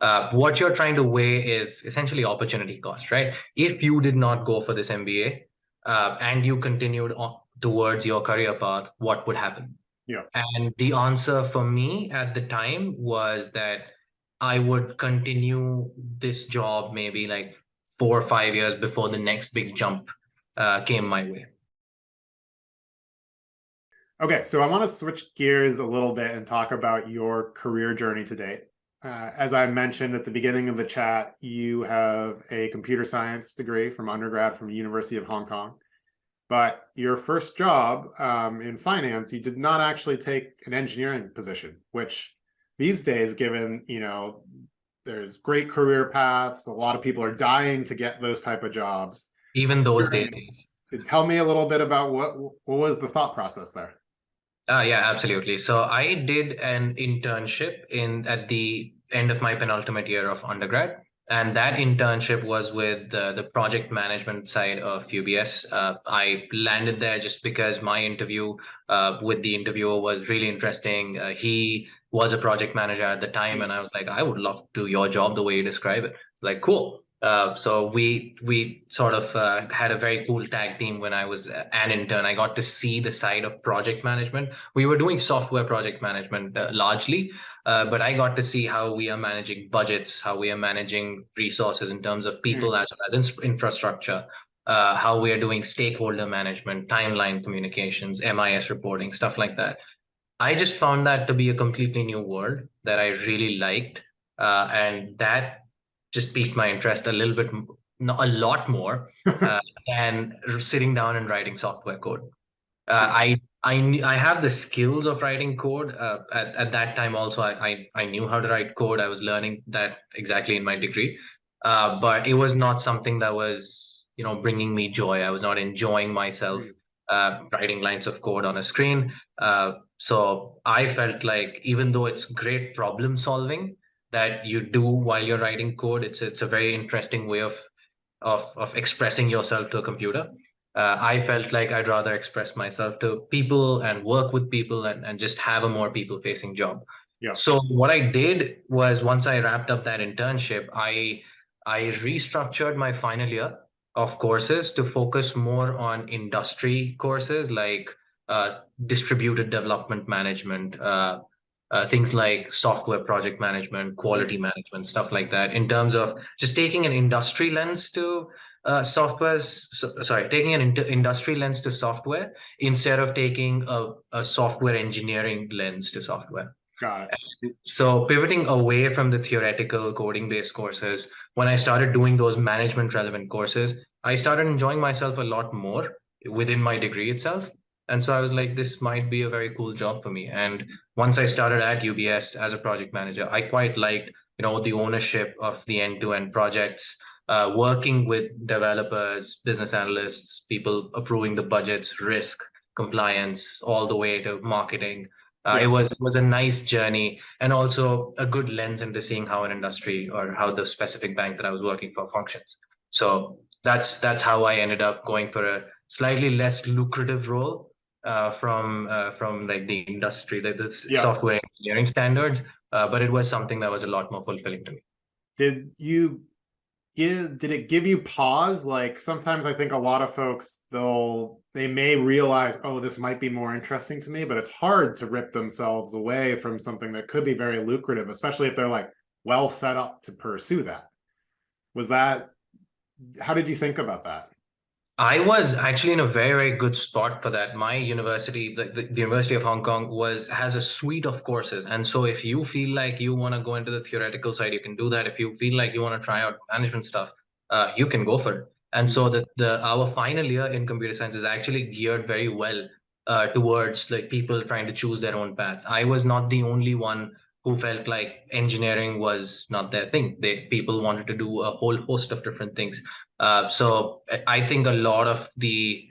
What you're trying to weigh is essentially opportunity cost, right? If you did not go for this MBA and you continued on towards your career path, what would happen? Yeah. And the answer for me at the time was that I would continue this job maybe like 4 or 5 years before the next big jump came my way. Okay, so I want to switch gears a little bit and talk about your career journey to date. As I mentioned at the beginning of the chat, you have a computer science degree from undergrad from the University of Hong Kong. But your first job in finance, you did not actually take an engineering position, which these days, given, there's great career paths, a lot of people are dying to get those type of jobs. Even those days. Tell me a little bit about what was the thought process there? Yeah, absolutely. So I did an internship in at the end of my penultimate year of undergrad, and that internship was with the project management side of UBS. I landed there just because my interview with the interviewer was really interesting. He was a project manager at the time, and I was like, I would love to do your job the way you describe it. It's like, cool. So we sort of had a very cool tag team when I was an intern. I got to see the side of project management. We were doing software project management largely, but I got to see how we are managing budgets, how we are managing resources in terms of people as well as infrastructure, how we are doing stakeholder management, timeline communications, MIS reporting, stuff like that. I just found that to be a completely new world that I really liked, and that just piqued my interest a little bit, not a lot more, than sitting down and writing software code. Yeah. I have the skills of writing code. At that time also, I knew how to write code. I was learning that exactly in my degree, but it was not something that was bringing me joy. I was not enjoying myself writing lines of code on a screen. So I felt like even though it's great problem solving that you do while you're writing code, it's a very interesting way of expressing yourself to a computer. I felt like I'd rather express myself to people and work with people and just have a more people facing job. Yeah. So what I did was once I wrapped up that internship, I restructured my final year of courses to focus more on industry courses like distributed development management, things like software project management, quality management, stuff like that, in terms of just taking an industry lens to taking an industry lens to software instead of taking a software engineering lens to software. Got it. So pivoting away from the theoretical coding based courses, when I started doing those management relevant courses, I started enjoying myself a lot more within my degree itself. And so I was like, this might be a very cool job for me. And once I started at UBS as a project manager, I quite liked, the ownership of the end-to-end projects, working with developers, business analysts, people approving the budgets, risk, compliance, all the way to marketing. Yeah. It was a nice journey and also a good lens into seeing how an industry or how the specific bank that I was working for functions. So that's how I ended up going for a slightly less lucrative role from like the industry, like the Yeah. software engineering standards. But it was something that was a lot more fulfilling to me. Did it give you pause? Like sometimes I think a lot of folks, they may realize, oh, this might be more interesting to me, but it's hard to rip themselves away from something that could be very lucrative, especially if they're like well set up to pursue that. Was that, how did you think about that? I was actually in a very, very good spot for that. My university, the University of Hong Kong, has a suite of courses. And so if you feel like you want to go into the theoretical side, you can do that. If you feel like you want to try out management stuff, you can go for it. And so the our final year in computer science is actually geared very well towards like people trying to choose their own paths. I was not the only one who felt like engineering was not their thing. People wanted to do a whole host of different things. So I think a lot of the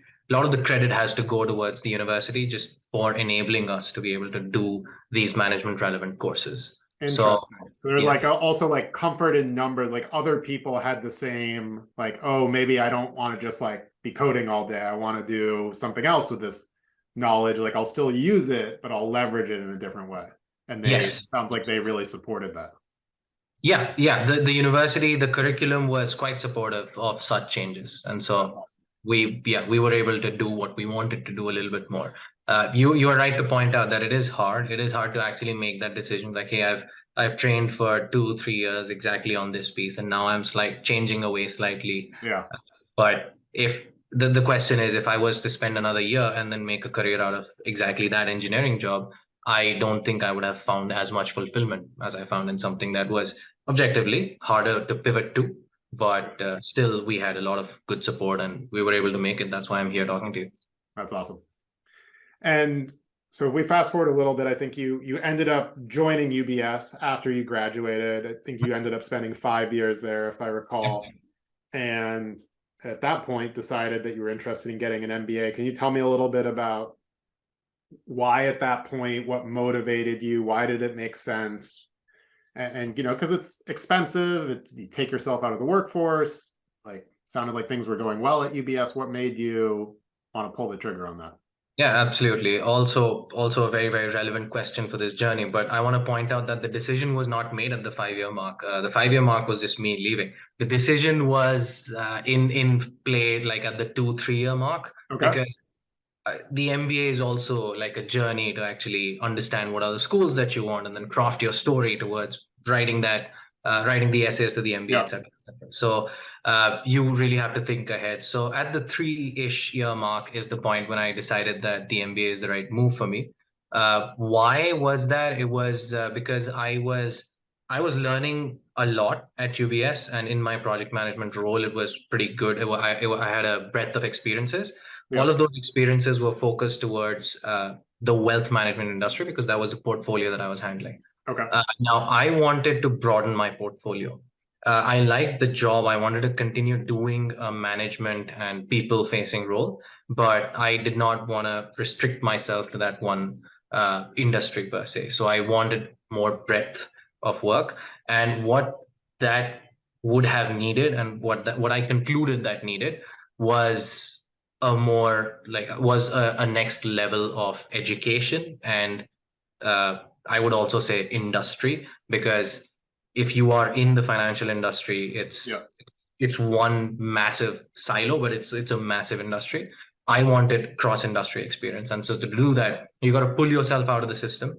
credit has to go towards the university just for enabling us to be able to do these management relevant courses. So Interesting. So there's yeah. like also like comfort in number, like other people had the same, like, oh, maybe I don't want to just like be coding all day. I want to do something else with this knowledge. Like I'll still use it, but I'll leverage it in a different way. And they Yes. sounds like they really supported that. Yeah. The university, the curriculum was quite supportive of such changes, and That's so awesome. we were able to do what we wanted to do a little bit more. You are right to point out that it is hard. It is hard to actually make that decision. Like, hey, I've trained for 2 3 years exactly on this piece, and now I'm changing away slightly. Yeah, But if the question is, if I was to spend another year and then make a career out of exactly that engineering job, I don't think I would have found as much fulfillment as I found in something that was objectively harder to pivot to. But still, we had a lot of good support and we were able to make it. That's why I'm here talking to you. that's awesome. And so if we fast forward a little bit, I think you ended up joining UBS after you graduated. I think you ended up spending 5 years there, if I recall. And at that point decided that you were interested in getting an MBA. Can you tell me a little bit about why at that point, what motivated you? Why did it make sense? And you know, because it's expensive, you take yourself out of the workforce. Like, sounded like things were going well at UBS. What made you want to pull the trigger on that? Yeah, absolutely. Also a very, very relevant question for this journey. But I want to point out that the decision was not made at the 5 year mark. The 5 year mark was just me leaving. The decision was in play like at the 2 3 year mark, Okay. because the MBA is also like a journey to actually understand what are the schools that you want and then craft your story towards writing the essays to the MBA, Yeah. etc., etc. So you really have to think ahead. So at the 3-ish year mark is the point when I decided that the MBA is the right move for me. Why was that? It was because I was learning a lot at UBS, and in my project management role, it was pretty good. I had a breadth of experiences. All Yeah. of those experiences were focused towards the wealth management industry because that was the portfolio that I was handling. Okay. Now, I wanted to broaden my portfolio. I liked the job. I wanted to continue doing a management and people facing role, but I did not want to restrict myself to that one industry per se. So I wanted more breadth of work. And what that would have needed, and what I concluded that needed, was a next level of education and I would also say industry, because if you are in the financial industry, Yeah. it's one massive silo, but it's a massive industry. I wanted cross industry experience, and so to do that, you got to pull yourself out of the system,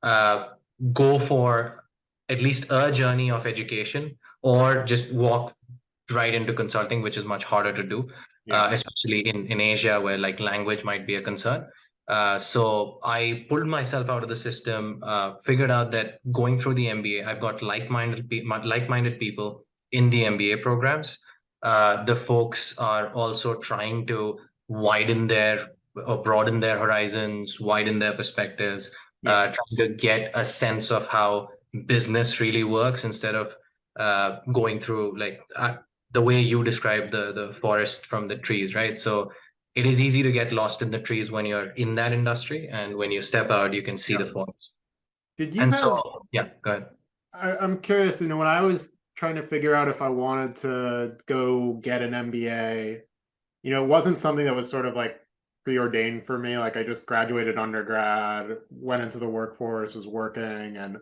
uh, go for at least a journey of education, or just walk right into consulting, which is much harder to do, Yeah. especially in Asia where like language might be a concern. So I pulled myself out of the system, figured out that going through the MBA, I've got like-minded people in the MBA programs. The folks are also trying to widen their or broaden their horizons, widen their perspectives, Yeah. trying to get a sense of how business really works instead of going through like the way you describe the forest from the trees, right? So it is easy to get lost in the trees when you're in that industry, and when you step out, you can see Yeah. the forest. Did you And have, so, yeah, go ahead. I'm curious, you know, when I was trying to figure out if I wanted to go get an MBA, you know, it wasn't something that was sort of like preordained for me. Like, I just graduated undergrad, went into the workforce, was working, and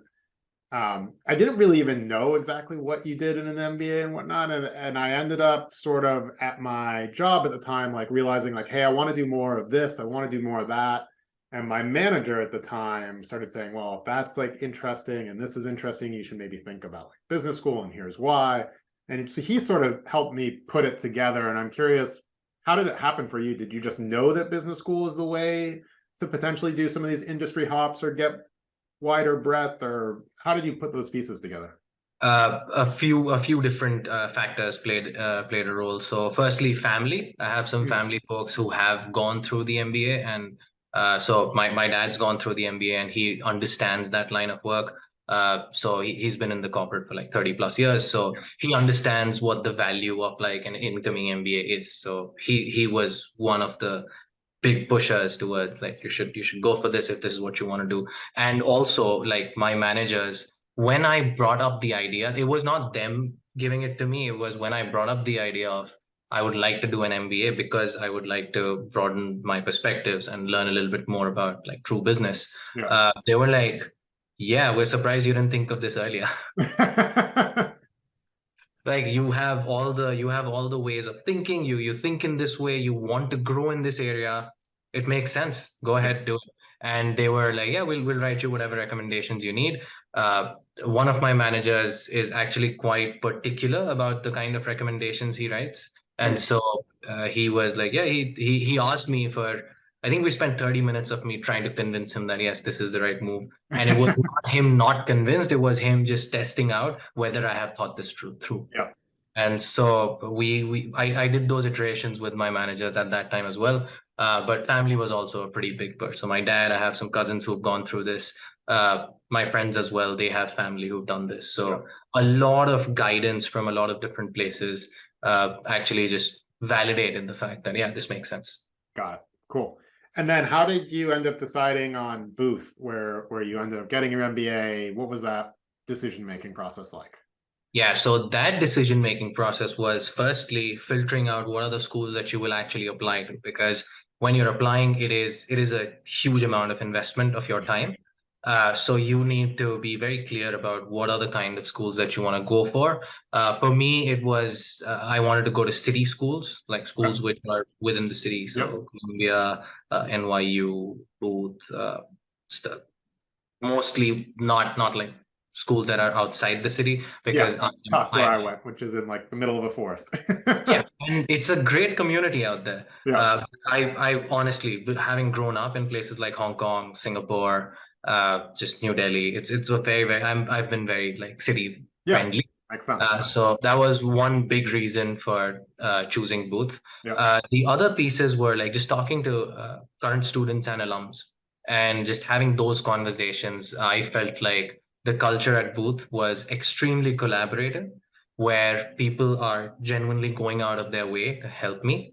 I didn't really even know exactly what you did in an MBA and whatnot. And I ended up sort of at my job at the time, like realizing like, hey, I want to do more of this. I want to do more of that. And my manager at the time started saying, well, if that's like interesting and this is interesting, you should maybe think about like business school, and here's why. And so he sort of helped me put it together. And I'm curious, how did it happen for you? Did you just know that business school is the way to potentially do some of these industry hops or get wider breadth, or how did you put those pieces together? A few different factors played a role. So, firstly, family. I have some Hmm. family folks who have gone through the MBA, and so my dad's gone through the MBA, and he understands that line of work. So he's been in the corporate for like 30 plus years. So Yeah. he understands what the value of like an incoming MBA is. So he was one of the big pushers towards like you should go for this if this is what you want to do. And also like my managers, when I brought up the idea, it was not them giving it to me. It was when I brought up the idea of I would like to do an MBA because I would like to broaden my perspectives and learn a little bit more about like true business. Yeah. They were like, Yeah, we're surprised you didn't think of this earlier. Like you have all the ways of thinking. You think in this way, you want to grow in this area. It makes sense. Go Yeah. ahead, do it. And they were like, yeah, we'll write you whatever recommendations you need. Uh, One of my managers is actually quite particular about the kind of recommendations he writes. And Mm. so he was like, yeah, he asked me for, I think we spent 30 minutes of me trying to convince him that yes, this is the right move. And it was not him not convinced, it was him just testing out whether I have thought this through. Yeah. And so I did those iterations with my managers at that time as well. But family was also a pretty big part. So my dad, I have some cousins who've gone through this. My friends as well, they have family who've done this. Yeah. So a lot of guidance from a lot of different places actually just validated the fact that, yeah, this makes sense. Got it. Cool. And then how did you end up deciding on Booth, where you ended up getting your MBA? What was that decision-making process like? Yeah, so that decision-making process was firstly filtering out what are the schools that you will actually apply to, because when you're applying, it is a huge amount of investment of your time. So you need to be very clear about what are the kind of schools that you want to go for. For me, it was I wanted to go to city schools, like Okay. schools which are within the city, Yep. so Columbia, NYU, Booth, stuff. Mostly not like schools that are outside the city Yeah. because Tuck, where I I went, which is in like the middle of a forest. yeah, and it's a great community out there. Yeah. I honestly, having grown up in places like Hong Kong, Singapore, just New Delhi, it's a very I've been very like city Yeah. friendly. Makes sense. So that was one big reason for choosing Booth. Yeah. The other pieces were like just talking to current students and alums and just having those conversations. I felt like the culture at Booth was extremely collaborative, where people are genuinely going out of their way to help me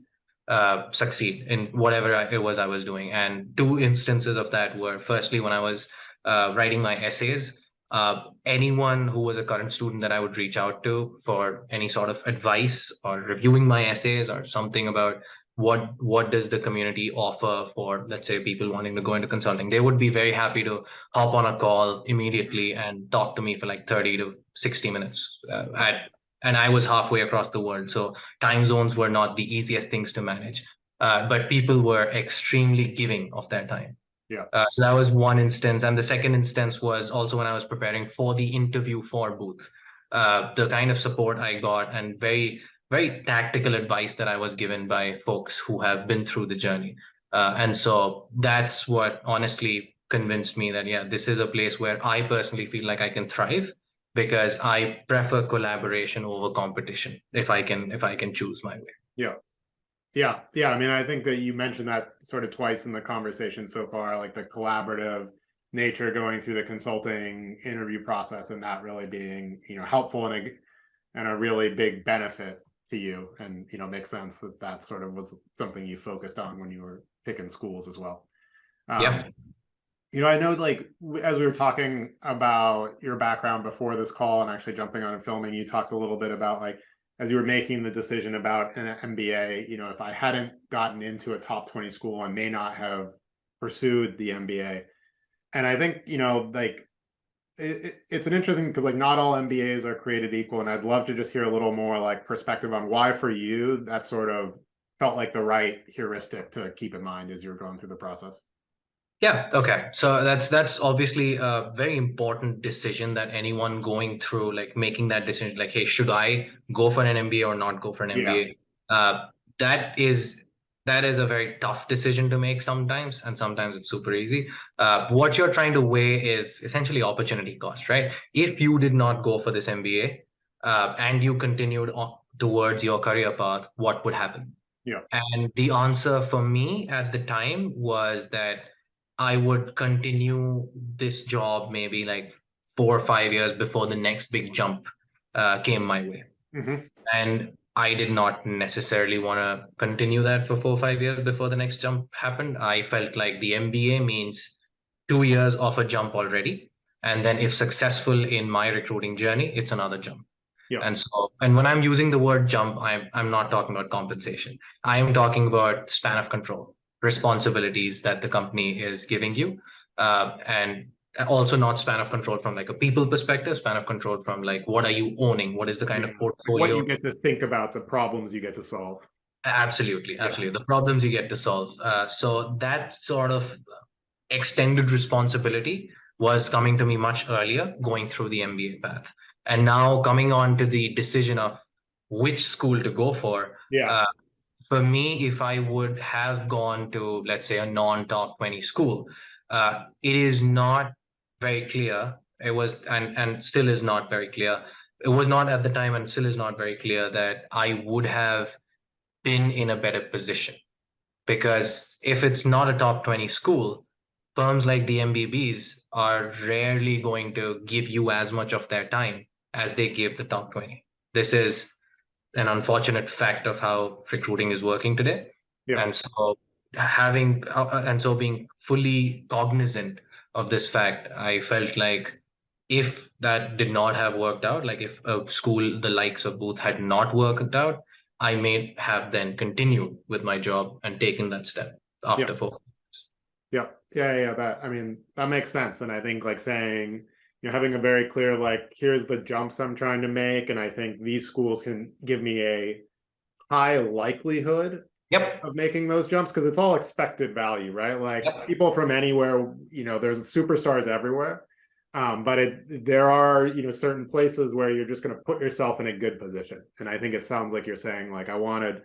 succeed in whatever it was I was doing. And two instances of that were firstly when I was writing my essays. Anyone who was a current student that I would reach out to for any sort of advice or reviewing my essays or something about what does the community offer for, let's say, people wanting to go into consulting, they would be very happy to hop on a call immediately and talk to me for like 30 to 60 minutes and I was halfway across the world, so time zones were not the easiest things to manage, but people were extremely giving of their time. Yeah. So that was one instance. And the second instance was also when I was preparing for the interview for Booth. The kind of support I got and very tactical advice that I was given by folks who have been through the journey. And so that's what honestly convinced me that, yeah, this is a place where I personally feel like I can thrive because I prefer collaboration over competition if I can choose my way. Yeah. Yeah. Yeah. I mean, I think that you mentioned that sort of twice in the conversation so far, like the collaborative nature going through the consulting interview process and that really being, helpful and a really big benefit to you. And, makes sense that that sort of was something you focused on when you were picking schools as well. Yeah. I know like as we were talking about your background before this call and actually jumping on and filming, you talked a little bit about like as you were making the decision about an MBA, if I hadn't gotten into a top 20 school, I may not have pursued the MBA. And I think, like it's an interesting because like not all MBAs are created equal. And I'd love to just hear a little more like perspective on why for you that sort of felt like the right heuristic to keep in mind as you're going through the process. Yeah, okay. So that's obviously a very important decision that anyone going through like making that decision, like, hey, should I go for an MBA or not go for an Yeah. MBA? That is that is a very tough decision to make sometimes, and sometimes it's super easy. What you're trying to weigh is essentially opportunity cost, right? If you did not go for this MBA and you continued on towards your career path, what would happen? Yeah. And the answer for me at the time was that I would continue this job maybe like 4 or 5 years before the next big jump came my way. Hmm. And I did not necessarily want to continue that for 4 or 5 years before the next jump happened. I felt like the MBA means 2 years of a jump already. And then if successful in my recruiting journey, it's another jump. Yeah. And when I'm using the word jump, I'm not talking about compensation. I am talking about span of control, responsibilities that the company is giving you. And also not span of control from like a people perspective, span of control from like what are you owning, what is the kind Yeah. of Like what you portfolio. get to think about, the problems you get to solve. Absolutely, Yeah. absolutely, the problems you get to solve. So that sort of extended responsibility was coming to me much earlier going through the MBA path. And now coming on to the decision of which school to go Yeah. for me, if I would have gone to, let's say, a non-top 20 school, it is not very clear. It was, and still is not very clear. It was not at the time and still is not very clear that I would have been in a better position. Because if it's not a top 20 school, firms like the MBBs are rarely going to give you as much of their time as they give the top 20. This is an unfortunate fact of how recruiting is working today. Yeah. And so being fully cognizant of this fact, I felt like if that did not have worked out, like if a school the likes of Booth had not worked out, I may have then continued with my job and taken that step Yeah. after 4 years. Yeah. Yeah. That, I mean, that makes sense. And I think like saying, having a very clear, like, here's the jumps I'm trying to make. And I think these schools can give me a high likelihood Yep. of making those jumps because it's all expected value, right? Like Yep. people from anywhere, there's superstars everywhere. But there are, certain places where you're just going to put yourself in a good position. And I think it sounds like you're saying, like, I wanted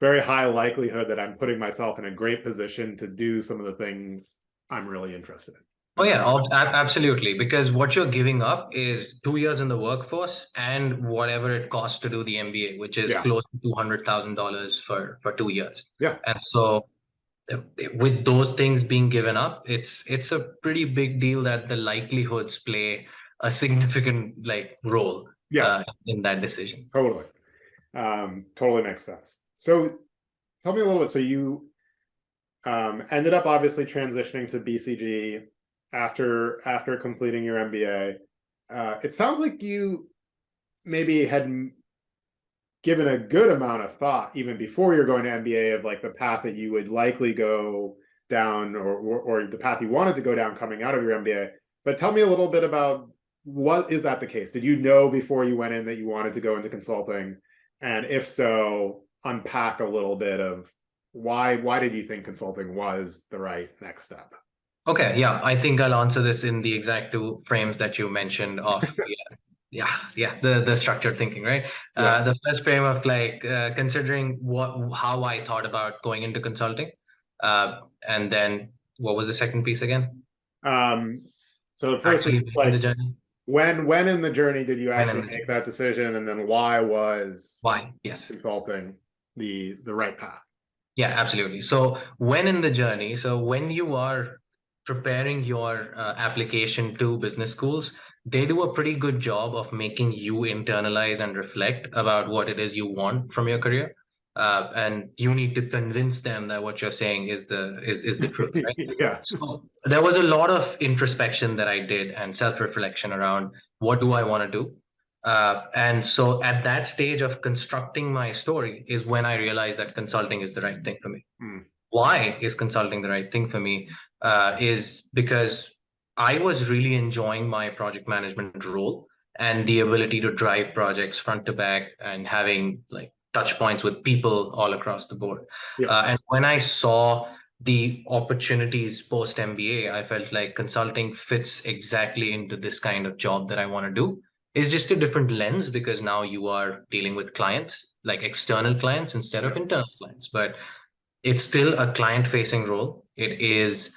very high likelihood that I'm putting myself in a great position to do some of the things I'm really interested in. Oh And that yeah, makes sense. absolutely. Because what you're giving up is 2 years in the workforce and whatever it costs to do the MBA, which is Yeah. close to $200,000 for 2 years. Yeah. And so, with those things being given up, it's a pretty big deal that the likelihoods play a significant like role Yeah. in that decision. Totally. Totally makes sense. So tell me a little bit. So you ended up obviously transitioning to BCG after completing your MBA. It sounds like you maybe had given a good amount of thought even before you're going to MBA of like the path that you would likely go down or the path you wanted to go down coming out of your MBA. But tell me a little bit about, what is that the case? Did you know before you went in that you wanted to go into consulting? And if so, unpack a little bit of why did you think consulting was the right next step? Okay, yeah, I think I'll answer this in the exact two frames that you mentioned of the structured thinking, right? Yeah. The first frame of like considering how I thought about going into consulting, and then what was the second piece again? Um, so the first is Actually, in the like, journey. when in the journey did you When actually in the make journey. that decision, and then why was Why? Yes. consulting the right path? Yeah, absolutely. So when in the journey, so when you are preparing your application to business schools, they do a pretty good job of making you internalize and reflect about what it is you want from your career. And you need to convince them that what you're saying is the truth, right? Yeah. So there was a lot of introspection that I did and self-reflection around what do I want to do. And so at that stage of constructing my story is when I realized that consulting is the right thing for me. Mm. Why is consulting the right thing for me? Is because I was really enjoying my project management role and the ability to drive projects front to back and having like touch points with people all across the board. Yeah. And when I saw the opportunities post MBA, I felt like consulting fits exactly into this kind of job that I want to do. It's just a different lens because now you are dealing with clients, like external clients instead Yeah. of internal clients. But it's still a client facing role. It is,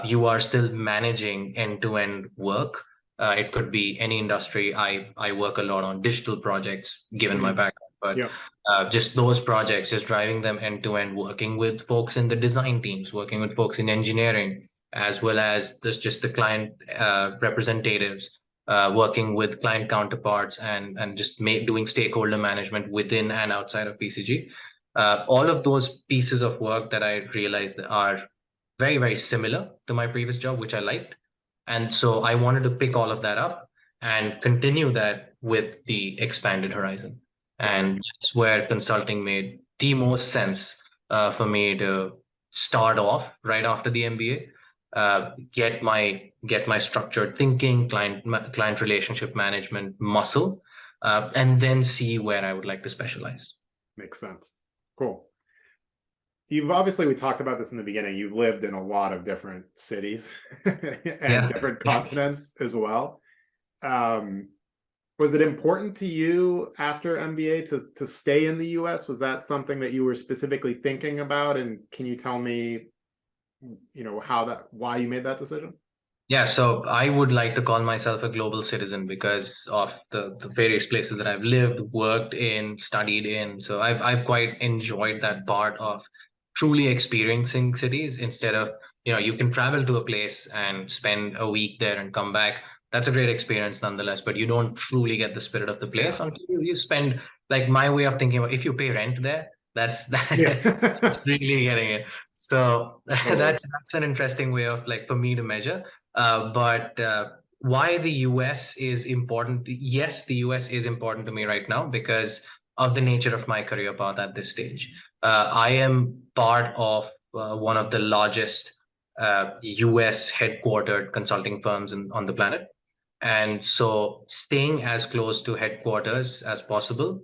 you are still managing end to end work. It could be any industry. I work a lot on digital projects given my Mm. background, but Yeah. just those projects, just driving them end to end, working with folks in the design teams, working with folks in engineering, as well as this just the client representatives, working with client counterparts and just doing stakeholder management within and outside of BCG. All of those pieces of work that I realized are very, very similar to my previous job, which I liked. And so I wanted to pick all of that up and continue that with the expanded horizon. Yeah. And that's where consulting made the most sense for me to start off right after the MBA. get my structured thinking, client relationship management muscle, and then see where I would like to specialize. Makes sense. Cool. You've obviously, we talked about this in the beginning, you've lived in a lot of different cities and Yeah. different continents as well. Was it important to you after MBA to stay in the US? Was that something that you were specifically thinking about? And can you tell me, why you made that decision? Yeah, so I would like to call myself a global citizen because of the various places that I've lived, worked in, studied in. So I've quite enjoyed that part of truly experiencing cities instead of, you can travel to a place and spend a week there and come back. That's a great experience nonetheless, but you don't truly get the spirit of the place Yeah. until you spend, like my way of thinking about, if you pay rent there, that's that's Yeah. really getting it. So Totally. that's an interesting way of, like, for me to measure. But why the US is important? Yes, the US is important to me right now because of the nature of my career path at this stage. I am part of one of the largest US headquartered consulting firms on the planet. And so staying as close to headquarters as possible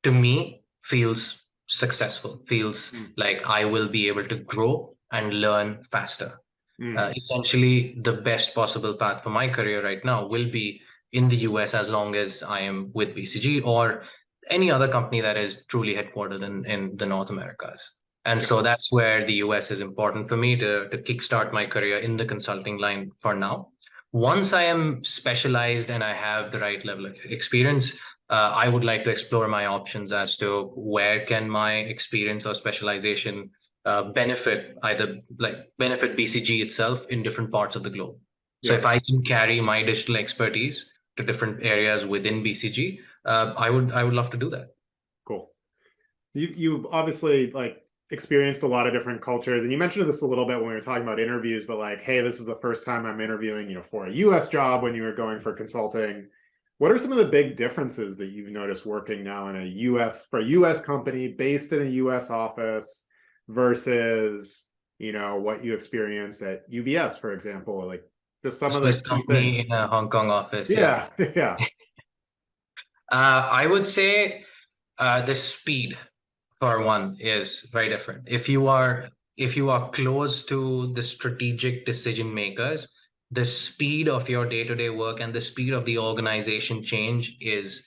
to me feels successful, feels Mm. like I will be able to grow and learn faster. Mm. Essentially, the best possible path for my career right now will be in the US as long as I am with BCG or any other company that is truly headquartered in the North Americas. And Yeah. so that's where the US is important for me to kickstart my career in the consulting line for now. Once I am specialized and I have the right level of experience, I would like to explore my options as to where can my experience or specialization benefit BCG itself in different parts of the globe. So Yeah. if I can carry my digital expertise to different areas within BCG, I would love to do that. Cool. You've obviously experienced a lot of different cultures, and you mentioned this a little bit when we were talking about interviews, but like, hey, this is the first time I'm interviewing, for a US job when you were going for consulting. What are some of the big differences that you've noticed working now in a US company based in a US office versus, what you experienced at UBS, for example? Like, just some of the Swiss key company things. in a Hong Kong office, yeah. Yeah. Yeah. I would say the speed, for one, is very different. If you are close to the strategic decision makers, the speed of your day-to-day work and the speed of the organization change is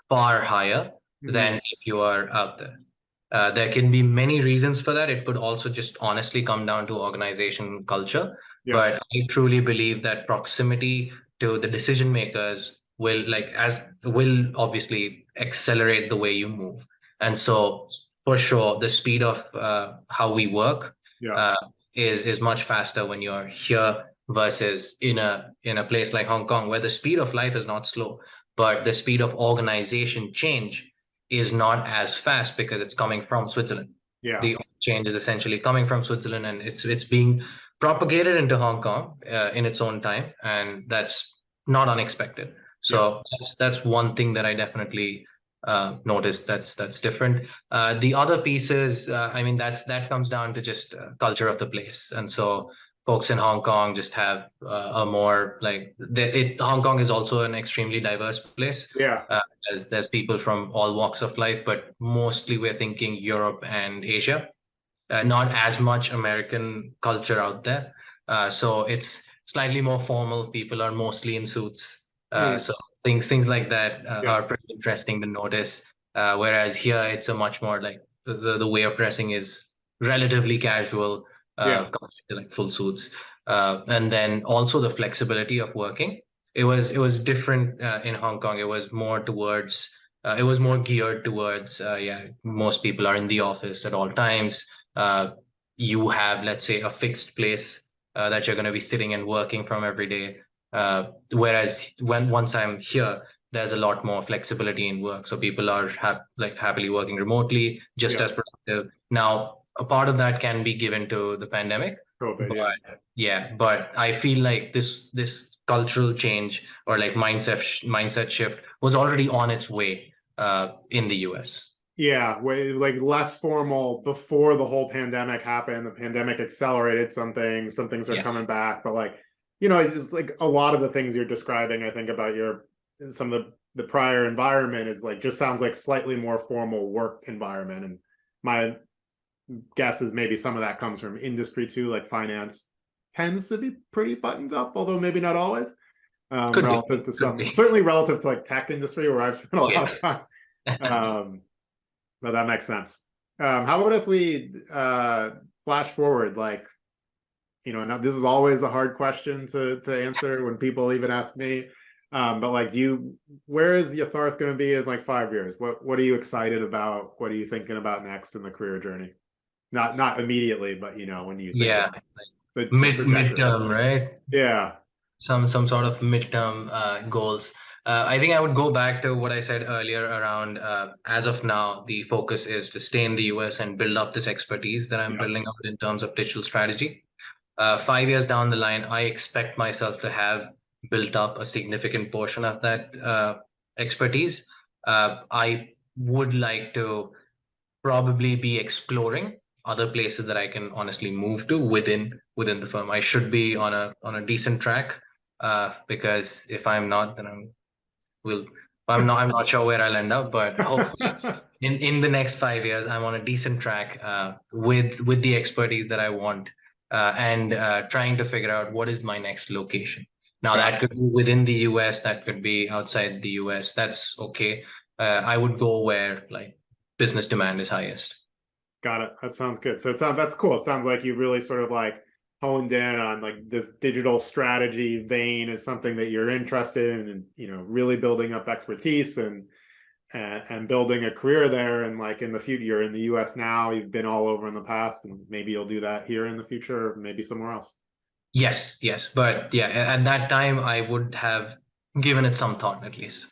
far higher Mhm. than if you are out there. There can be many reasons for that. It could also just honestly come down to organization culture. Yeah. But I truly believe that proximity to the decision makers will obviously accelerate the way you move. And so for sure, the speed of how we work Yeah. uh, is much faster when you're here versus in a place like Hong Kong, where the speed of life is not slow, but the speed of organization change is not as fast because it's coming from Switzerland. Yeah. The change is essentially coming from Switzerland, and it's being propagated into Hong Kong in its own time, and that's not unexpected. Yeah. So that's one thing that I definitely noticed that's different. The other pieces, I mean, that comes down to just culture of the place, and so folks in Hong Kong just have a more Hong Kong is also an extremely diverse place. Yeah. Uh, there's people from all walks of life, but mostly we're thinking Europe and Asia. Not as much American culture out there. So it's slightly more formal. People are mostly in suits. Mm. So things like that Yeah. are pretty interesting to notice. Whereas here, it's a much more like the way of dressing is relatively casual Yeah. compared to like full suits. And then also the flexibility of working. It was different in Hong Kong. It was more geared towards most people are in the office at all times. uh, you have, let's say, a fixed place that you're going to be sitting and working from every day. Whereas once I'm here, there's a lot more flexibility in work. So people are happily working remotely, just Yeah. as productive. Now, a part of that can be given to the pandemic, COVID. but Yeah. yeah, but I feel like this cultural change or like mindset shift was already on its way in the US. Yeah, way like less formal before the whole pandemic happened. The pandemic accelerated some things. Some things are Yes. coming back, but like, you know, it's like a lot of the things you're describing, I think about your some of the prior environment is like just sounds like slightly more formal work environment. And my guess is maybe some of that comes from industry too, like finance tends to be pretty buttoned up, although maybe not always, Could be. relative to Could some, be. certainly relative to like tech industry where I've spent a Oh lot yeah. of time. Um, but that makes sense. How about if we flash forward, like, you know, now this is always a hard question to answer when people even ask me. But like, where is Yatharth going to be in like 5 years? What are you excited about? What are you thinking about next in the career journey? Not immediately, but you know, when you think Yeah. about the trajectory. Midterm, right? Yeah, Some sort of midterm goals. I think I would go back to what I said earlier around as of now, the focus is to stay in the US and build up this expertise that I'm yeah, building up in terms of digital strategy. 5 years down the line, I expect myself to have built up a significant portion of that expertise. I would like to probably be exploring other places that I can honestly move to within the firm. I should be on a decent track, because if I'm not, then will I'm not sure where I'll end up, but hopefully in the next 5 years I'm on a decent track with the expertise that I want, and trying to figure out what is my next location. Now got that it. could be within the US, that could be outside the US. That's okay. I would go where like business demand is highest. Got it. That sounds good. So it sounds that's cool. It sounds like you really sort of like honed in on like this digital strategy vein is something that you're interested in, and you know, really building up expertise and building a career there. And like in the future, you're in the US now, you've been all over in the past, and maybe you'll do that here in the future, or maybe somewhere else. Yes, yes, but yeah, at that time I would have given it some thought at least.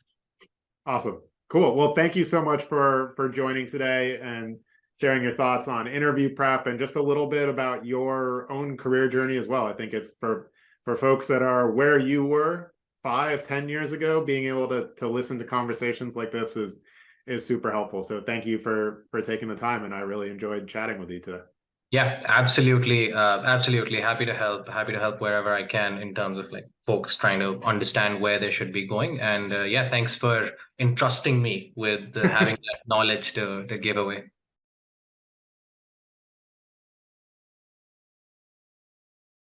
Awesome. Cool. Well, thank you so much for joining today and sharing your thoughts on interview prep and just a little bit about your own career journey as well. I think it's for folks that are where you were 5, 10 years ago, being able to listen to conversations like this is super helpful. So thank you for taking the time, and I really enjoyed chatting with you today. Yeah, absolutely. Absolutely. Happy to help. Happy to help wherever I can in terms of like folks trying to understand where they should be going. And yeah, thanks for entrusting me with having that knowledge to give away.